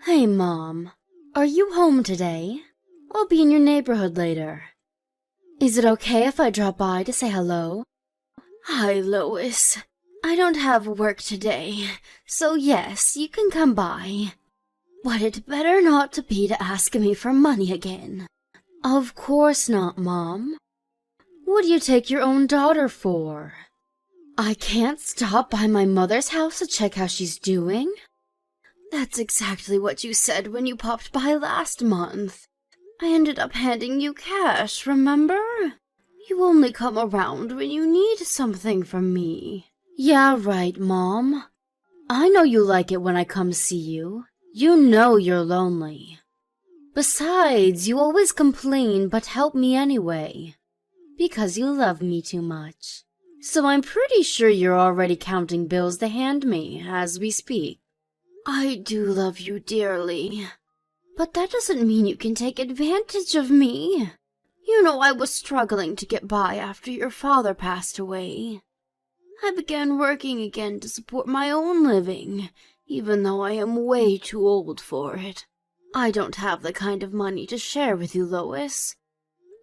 Hey, Mom. Are you home today? I'll be in your neighborhood later. Is it okay if I drop by to say hello? Hi, Lois. I don't have work today, so yes, you can come by. But it better not to be to ask me for money again. Of course not, Mom. What do you take your own daughter for? I can't stop by my mother's house to check how she's doing? That's exactly what you said when you popped by last month. I ended up handing you cash, remember? You only come around when you need something from me. Yeah, right, Mom. I know you like it when I come see you. You know you're lonely. Besides, you always complain but help me anyway. Because you love me too much. So I'm pretty sure you're already counting bills to hand me as we speak. I do love you dearly. But that doesn't mean you can take advantage of me. You know I was struggling to get by after your father passed away. I began working again to support my own living, even though I am way too old for it. I don't have the kind of money to share with you, Lois.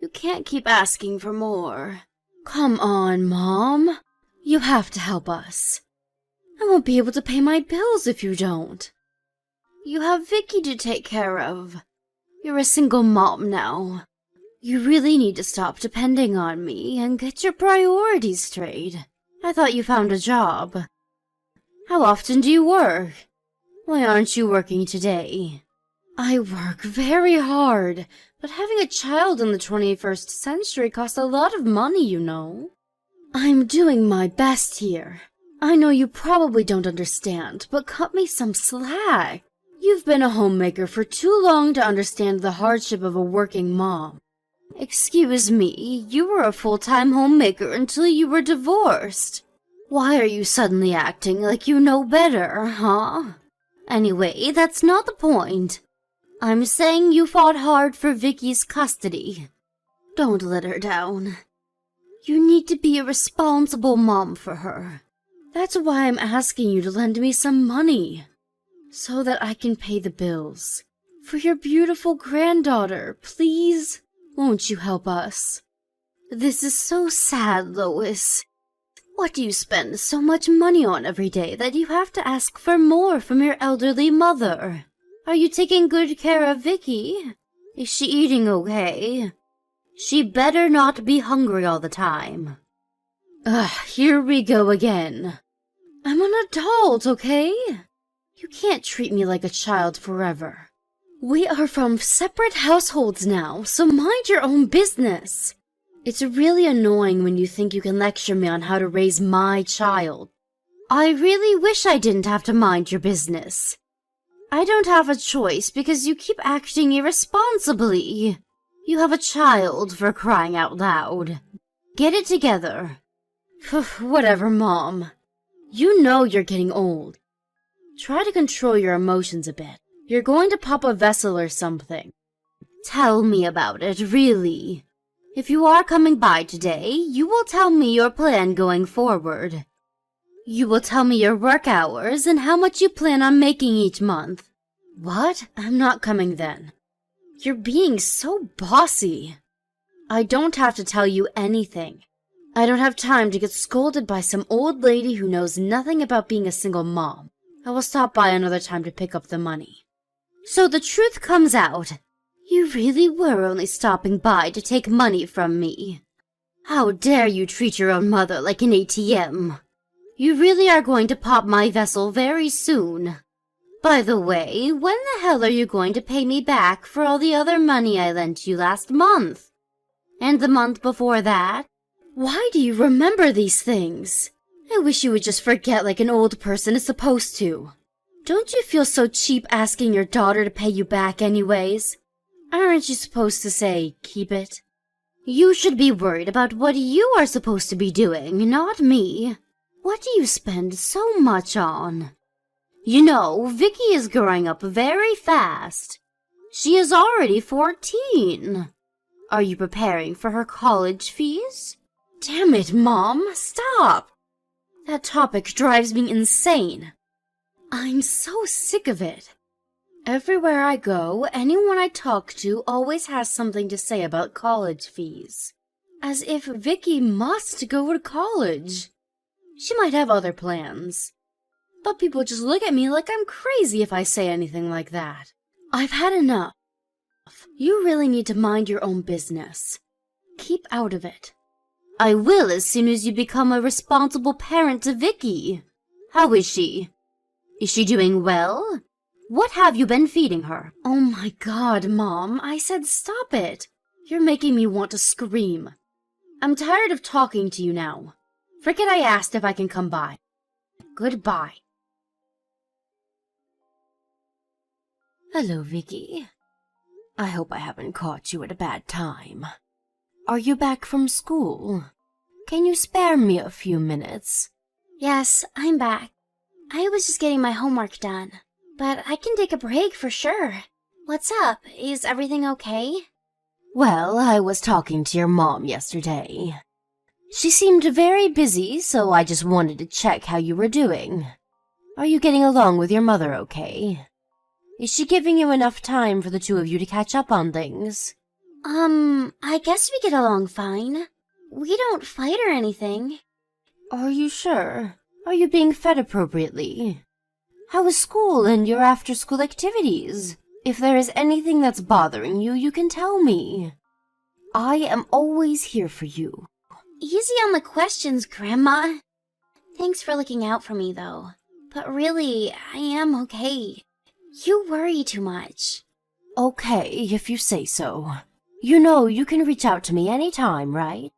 You can't keep asking for more. Come on, Mom. You have to help us. I won't be able to pay my bills if you don't. You have Vicky to take care of. You're a single mom now. You really need to stop depending on me and get your priorities straight. I thought you found a job. How often do you work? Why aren't you working today? I work very hard, but having a child in the 21st century costs a lot of money, you know. I'm doing my best here. I know you probably don't understand, but cut me some slack. You've been a homemaker for too long to understand the hardship of a working mom. Excuse me, you were a full-time homemaker until you were divorced. Why are you suddenly acting like you know better, huh? Anyway, that's not the point. I'm saying you fought hard for Vicky's custody. Don't let her down. You need to be a responsible mom for her. That's why I'm asking you to lend me some money, so that I can pay the bills. For your beautiful granddaughter, please. Won't you help us? This is so sad, Lois. What do you spend so much money on every day that you have to ask for more from your elderly mother? Are you taking good care of Vicky? Is she eating okay? She better not be hungry all the time. Here we go again. I'm an adult, okay? You can't treat me like a child forever. We are from separate households now, so mind your own business. It's really annoying when you think you can lecture me on how to raise my child. I really wish I didn't have to mind your business. I don't have a choice because you keep acting irresponsibly. You have a child, for crying out loud. Get it together. Whatever, Mom. You know you're getting old. Try to control your emotions a bit. You're going to pop a vessel or something. Tell me about it, really. If you are coming by today, you will tell me your plan going forward. You will tell me your work hours and how much you plan on making each month. What? I'm not coming then. You're being so bossy. I don't have to tell you anything. I don't have time to get scolded by some old lady who knows nothing about being a single mom. I will stop by another time to pick up the money. So the truth comes out. You really were only stopping by to take money from me. How dare you treat your own mother like an ATM? You really are going to pop my vessel very soon. By the way, when the hell are you going to pay me back for all the other money I lent you last month? And the month before that? Why do you remember these things? I wish you would just forget like an old person is supposed to. Don't you feel so cheap asking your daughter to pay you back anyways? Aren't you supposed to say, keep it? You should be worried about what you are supposed to be doing, not me. What do you spend so much on? You know, Vicky is growing up very fast. She is already 14. Are you preparing for her college fees? Damn it, Mom, stop! That topic drives me insane. I'm so sick of it. Everywhere I go, anyone I talk to always has something to say about college fees. As if Vicky must go to college. She might have other plans. But people just look at me like I'm crazy if I say anything like that. I've had enough. You really need to mind your own business. Keep out of it. I will as soon as you become a responsible parent to Vicky. How is she? Is she doing well? What have you been feeding her? Oh my God, Mom, I said stop it. You're making me want to scream. I'm tired of talking to you now. Forget I asked if I can come by. Goodbye. Hello, Vicky. I hope I haven't caught you at a bad time. Are you back from school? Can you spare me a few minutes? Yes, I'm back. I was just getting my homework done. But I can take a break for sure. What's up? Is everything okay? Well, I was talking to your mom yesterday. She seemed very busy, so I just wanted to check how you were doing. Are you getting along with your mother okay? Is she giving you enough time for the two of you to catch up on things? I guess we get along fine. We don't fight or anything. Are you sure? Are you being fed appropriately? How is school and your after-school activities? If there is anything that's bothering you, you can tell me. I am always here for you. Easy on the questions, Grandma. Thanks for looking out for me, though. But really, I am okay. You worry too much. Okay, if you say so. You know you can reach out to me anytime, right?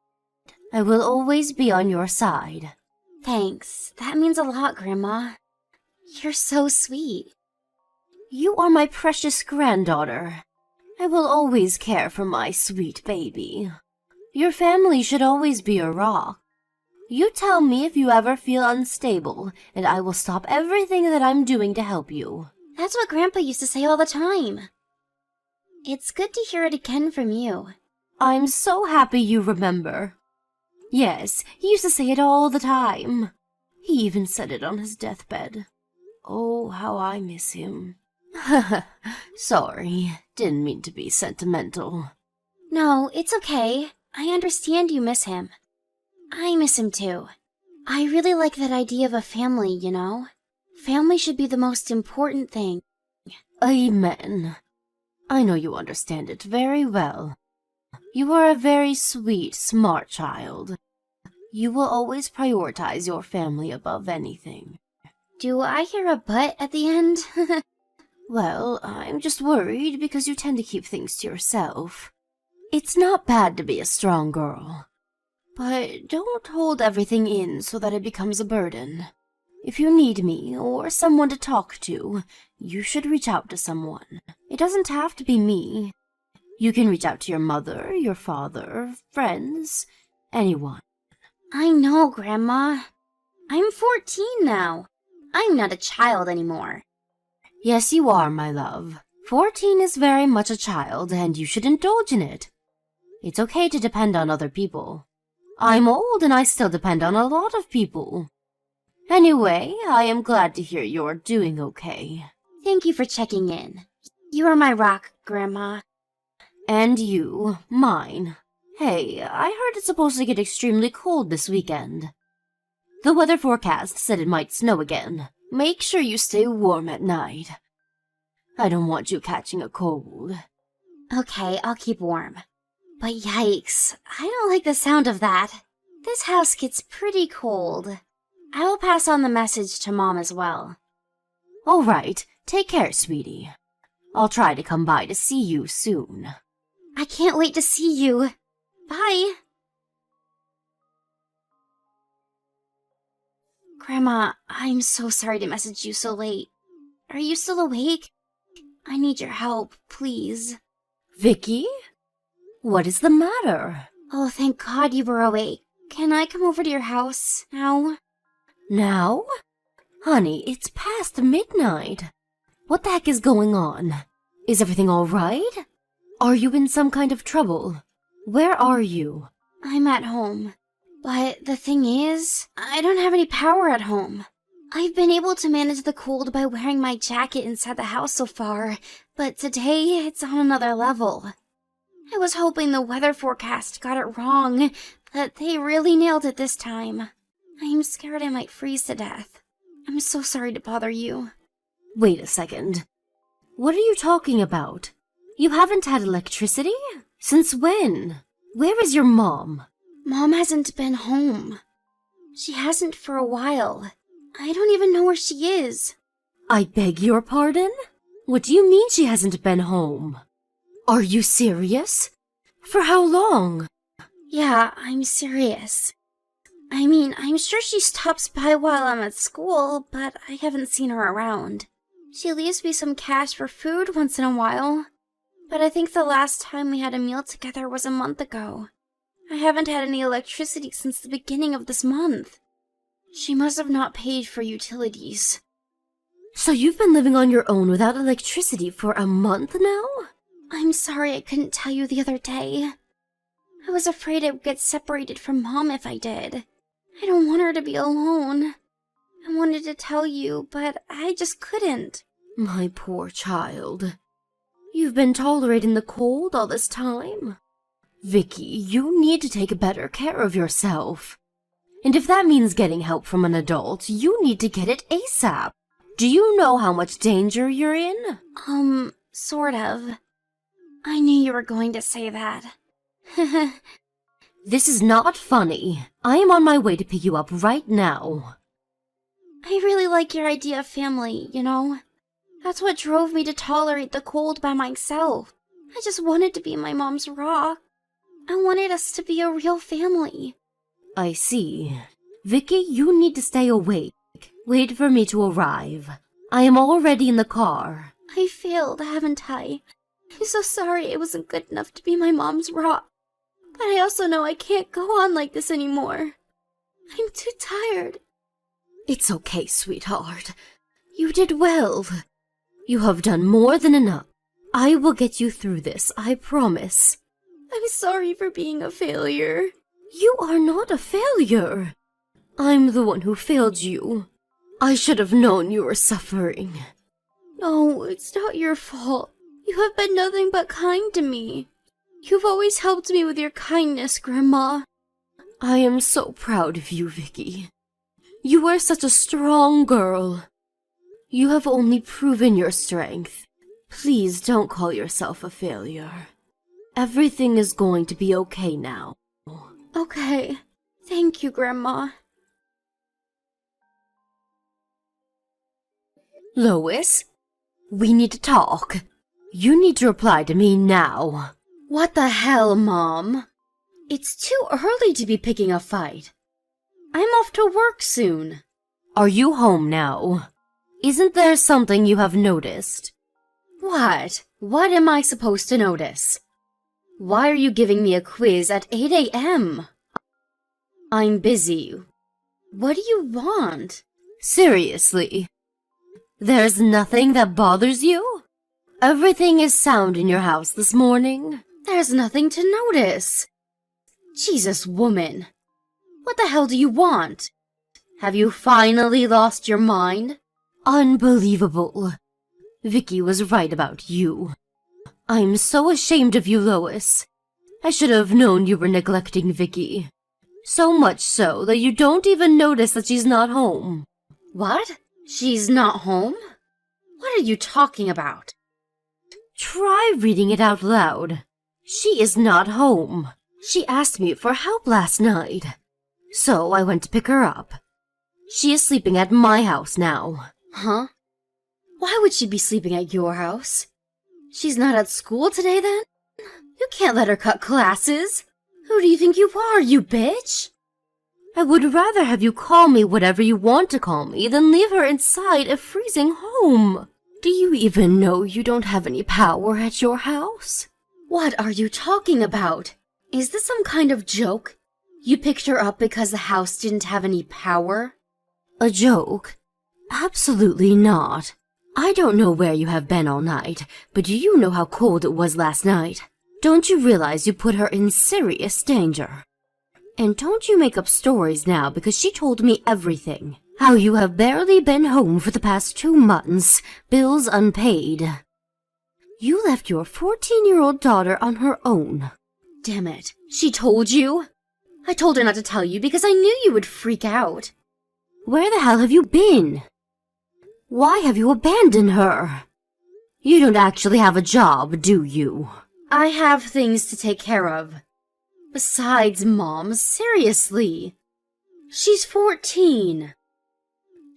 I will always be on your side. Thanks. That means a lot, Grandma. You're so sweet. You are my precious granddaughter. I will always care for my sweet baby. Your family should always be a rock. You tell me if you ever feel unstable, and I will stop everything that I'm doing to help you. That's what Grandpa used to say all the time. It's good to hear it again from you. I'm so happy you remember. Yes, he used to say it all the time. He even said it on his deathbed. Oh, how I miss him. Sorry, didn't mean to be sentimental. No, it's okay. I understand you miss him. I miss him too. I really like that idea of a family, you know? Family should be the most important thing. Amen. I know you understand it very well. You are a very sweet, smart child. You will always prioritize your family above anything. Do I hear a but at the end? Well, I'm just worried because you tend to keep things to yourself. It's not bad to be a strong girl. But don't hold everything in so that it becomes a burden. If you need me or someone to talk to, you should reach out to someone. It doesn't have to be me. You can reach out to your mother, your father, friends, anyone. I know, Grandma. I'm 14 now. I'm not a child anymore. Yes, you are, my love. 14 is very much a child, and you should indulge in it. It's okay to depend on other people. I'm old, and I still depend on a lot of people. Anyway, I am glad to hear you're doing okay. Thank you for checking in. You are my rock, Grandma. And you, mine. Hey, I heard it's supposed to get extremely cold this weekend. The weather forecast said it might snow again. Make sure you stay warm at night. I don't want you catching a cold. Okay, I'll keep warm. But yikes, I don't like the sound of that. This house gets pretty cold. I will pass on the message to Mom as well. All right, take care, sweetie. I'll try to come by to see you soon. I can't wait to see you. Bye. Grandma, I'm so sorry to message you so late. Are you still awake? I need your help, please. Vicky? What is the matter? Oh, thank God you were awake. Can I come over to your house now? Now? Honey, it's past midnight. What the heck is going on? Is everything all right? Are you in some kind of trouble? Where are you? I'm at home. But the thing is, I don't have any power at home. I've been able to manage the cold by wearing my jacket inside the house so far, but today it's on another level. I was hoping the weather forecast got it wrong, but they really nailed it this time. I'm scared I might freeze to death. I'm so sorry to bother you. Wait a second. What are you talking about? You haven't had electricity? Since when? Where is your mom? Mom hasn't been home. She hasn't for a while. I don't even know where she is. I beg your pardon? What do you mean she hasn't been home? Are you serious? For how long? Yeah, I'm serious. I mean, I'm sure she stops by while I'm at school, but I haven't seen her around. She leaves me some cash for food once in a while, but I think the last time we had a meal together was a month ago. I haven't had any electricity since the beginning of this month. She must have not paid for utilities. So you've been living on your own without electricity for a month now? I'm sorry I couldn't tell you the other day. I was afraid I would get separated from Mom if I did. I don't want her to be alone. I wanted to tell you, but I just couldn't. My poor child. You've been tolerating the cold all this time? Vicky, you need to take better care of yourself. And if that means getting help from an adult, you need to get it ASAP. Do you know how much danger you're in? Sort of. I knew you were going to say that. This is not funny. I am on my way to pick you up right now. I really like your idea of family, you know? That's what drove me to tolerate the cold by myself. I just wanted to be my mom's rock. I wanted us to be a real family. I see. Vicky, you need to stay awake. Wait for me to arrive. I am already in the car. I failed, haven't I? I'm so sorry I wasn't good enough to be my mom's rock. But I also know I can't go on like this anymore. I'm too tired. It's okay, sweetheart. You did well. You have done more than enough. I will get you through this, I promise. I'm sorry for being a failure. You are not a failure. I'm the one who failed you. I should have known you were suffering. No, it's not your fault. You have been nothing but kind to me. You've always helped me with your kindness, Grandma. I am so proud of you, Vicky. You are such a strong girl. You have only proven your strength. Please don't call yourself a failure. Everything is going to be okay now. Okay. Thank you, Grandma. Lois, we need to talk. You need to reply to me now. What the hell, Mom? It's too early to be picking a fight. I'm off to work soon. Are you home now? Isn't there something you have noticed? What? What am I supposed to notice? Why are you giving me a quiz at 8 a.m.? I'm busy. What do you want? Seriously? There's nothing that bothers you? Everything is sound in your house this morning? There's nothing to notice. Jesus, woman. What the hell do you want? Have you finally lost your mind? Unbelievable. Vicky was right about you. I'm so ashamed of you, Lois. I should have known you were neglecting Vicky. So much so that you don't even notice that she's not home. What? She's not home? What are you talking about? Try reading it out loud. She is not home. She asked me for help last night. So I went to pick her up. She is sleeping at my house now. Huh? Why would she be sleeping at your house? She's not at school today, then? You can't let her cut classes. Who do you think you are, you bitch? I would rather have you call me whatever you want to call me than leave her inside a freezing home. Do you even know you don't have any power at your house? What are you talking about? Is this some kind of joke? You picked her up because the house didn't have any power? A joke? Absolutely not. I don't know where you have been all night, but do you know how cold it was last night? Don't you realize you put her in serious danger? And don't you make up stories now because she told me everything. How you have barely been home for the past 2 months, bills unpaid. You left your 14-year-old daughter on her own. Damn it. She told you? I told her not to tell you because I knew you would freak out. Where the hell have you been? Why have you abandoned her? You don't actually have a job, do you? I have things to take care of. Besides, Mom, seriously. She's 14.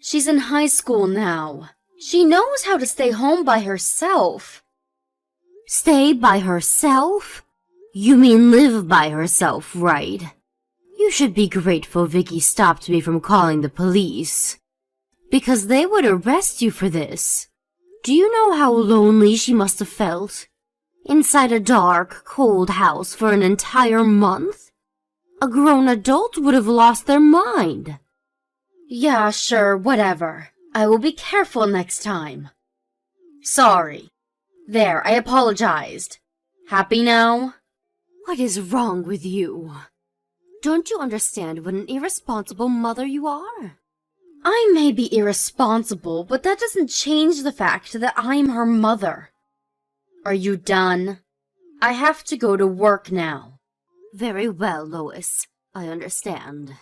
She's in high school now. She knows how to stay home by herself. Stay by herself? You mean live by herself, right? You should be grateful Vicky stopped me from calling the police. Because they would arrest you for this. Do you know how lonely she must have felt? Inside a dark, cold house for an entire month? A grown adult would have lost their mind. Yeah, sure, whatever. I will be careful next time. Sorry. There, I apologized. Happy now? What is wrong with you? Don't you understand what an irresponsible mother you are? I may be irresponsible, but that doesn't change the fact that I'm her mother. Are you done? I have to go to work now. Very well, Lois. I understand.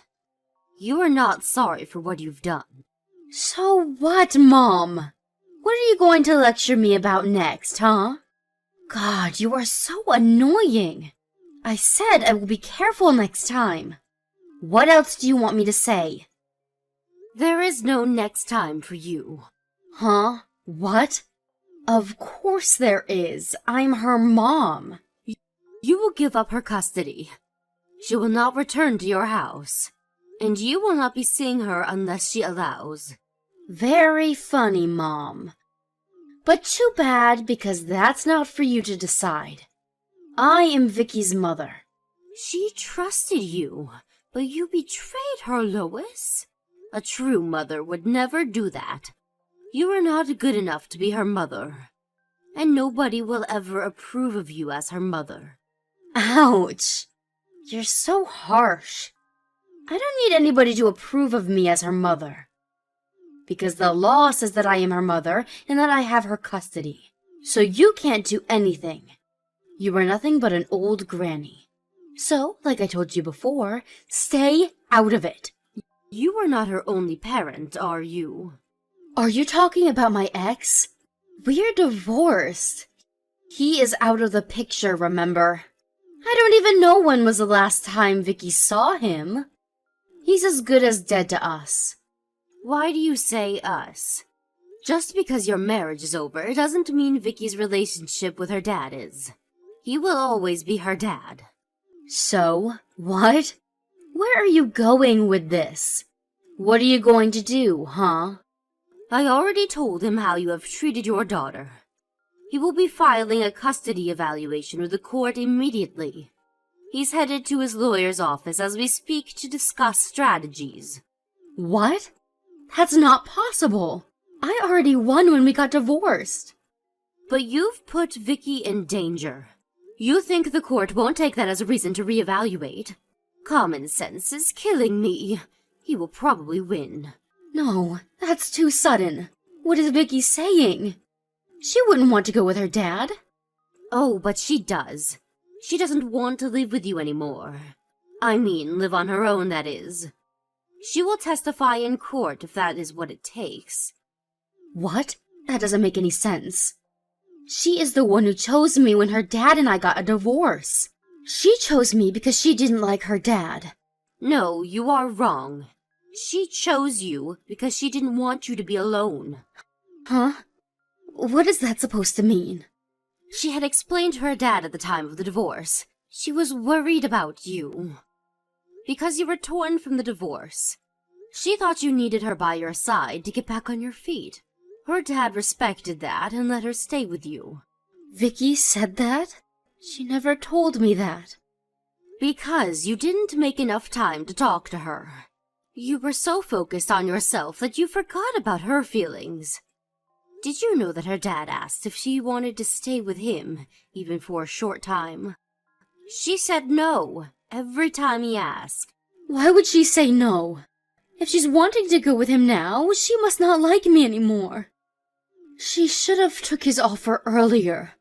You are not sorry for what you've done. So what, Mom? What are you going to lecture me about next, huh? God, you are so annoying. I said I will be careful next time. What else do you want me to say? There is no next time for you. Huh? What? Of course there is. I'm her mom. You will give up her custody. She will not return to your house. And you will not be seeing her unless she allows. Very funny, Mom. But too bad, because that's not for you to decide. I am Vicky's mother. She trusted you, but you betrayed her, Lois. A true mother would never do that. You are not good enough to be her mother. And nobody will ever approve of you as her mother. Ouch! You're so harsh. I don't need anybody to approve of me as her mother. Because the law says that I am her mother and that I have her custody. So you can't do anything. You are nothing but an old granny. So, like I told you before, stay out of it. You are not her only parent, are you? Are you talking about my ex? We're divorced. He is out of the picture, remember? I don't even know when was the last time Vicky saw him. He's as good as dead to us. Why do you say us? Just because your marriage is over doesn't mean Vicky's relationship with her dad is. He will always be her dad. So, what? Where are you going with this? What are you going to do, huh? I already told him how you have treated your daughter. He will be filing a custody evaluation with the court immediately. He's headed to his lawyer's office as we speak to discuss strategies. What? That's not possible. I already won when we got divorced. But you've put Vicky in danger. You think the court won't take that as a reason to reevaluate? Common sense is killing me. He will probably win. No, that's too sudden. What is Vicky saying? She wouldn't want to go with her dad. Oh, but she does. She doesn't want to live with you anymore. I mean, live on her own, that is. She will testify in court if that is what it takes. What? That doesn't make any sense. She is the one who chose me when her dad and I got a divorce. She chose me because she didn't like her dad. No, you are wrong. She chose you because she didn't want you to be alone. Huh? What is that supposed to mean? She had explained to her dad at the time of the divorce. She was worried about you. Because you were torn from the divorce. She thought you needed her by your side to get back on your feet. Her dad respected that and let her stay with you. Vicky said that? She never told me that. Because you didn't make enough time to talk to her. You were so focused on yourself that you forgot about her feelings. Did you know that her dad asked if she wanted to stay with him, even for a short time? She said no, every time he asked. Why would she say no? If she's wanting to go with him now, she must not like me anymore. She should have took his offer earlier.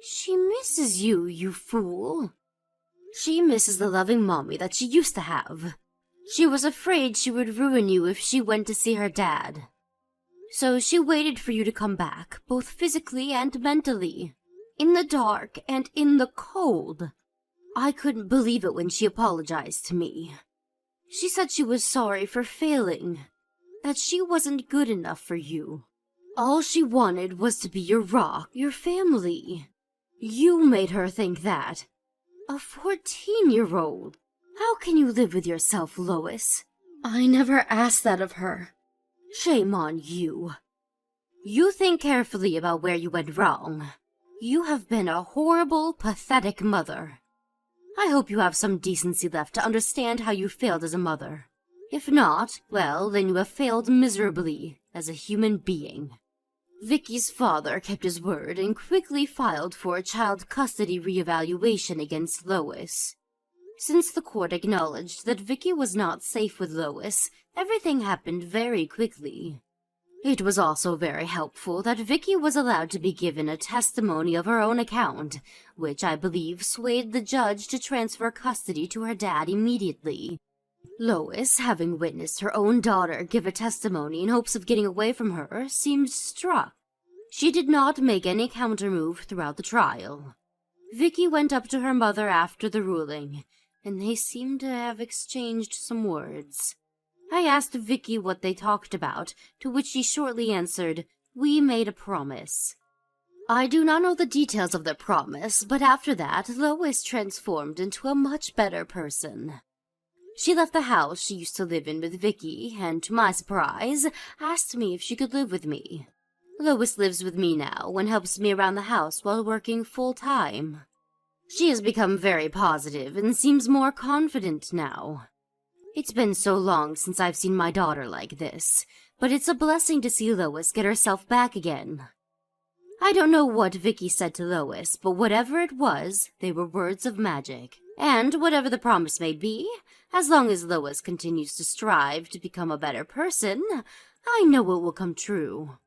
She misses you, you fool. She misses the loving mommy that she used to have. She was afraid she would ruin you if she went to see her dad. So she waited for you to come back, both physically and mentally. In the dark and in the cold. I couldn't believe it when she apologized to me. She said she was sorry for failing, that she wasn't good enough for you. All she wanted was to be your rock, your family. You made her think that. A 14-year-old. How can you live with yourself, Lois? I never asked that of her. Shame on you. You think carefully about where you went wrong. You have been a horrible, pathetic mother. I hope you have some decency left to understand how you failed as a mother. If not, well, then you have failed miserably as a human being. Vicky's father kept his word and quickly filed for a child custody reevaluation against Lois. Since the court acknowledged that Vicky was not safe with Lois, everything happened very quickly. It was also very helpful that Vicky was allowed to be given a testimony of her own account, which I believe swayed the judge to transfer custody to her dad immediately. Lois, having witnessed her own daughter give a testimony in hopes of getting away from her, seemed struck. She did not make any countermove throughout the trial. Vicky went up to her mother after the ruling, and they seemed to have exchanged some words. I asked Vicky what they talked about, to which she shortly answered, "We made a promise." I do not know the details of their promise, but after that, Lois transformed into a much better person. She left the house she used to live in with Vicky, and to my surprise, asked me if she could live with me. Lois lives with me now and helps me around the house while working full-time. She has become very positive and seems more confident now. It's been so long since I've seen my daughter like this, but it's a blessing to see Lois get herself back again. I don't know what Vicky said to Lois, but whatever it was, they were words of magic. And whatever the promise may be, as long as Lois continues to strive to become a better person, I know it will come true.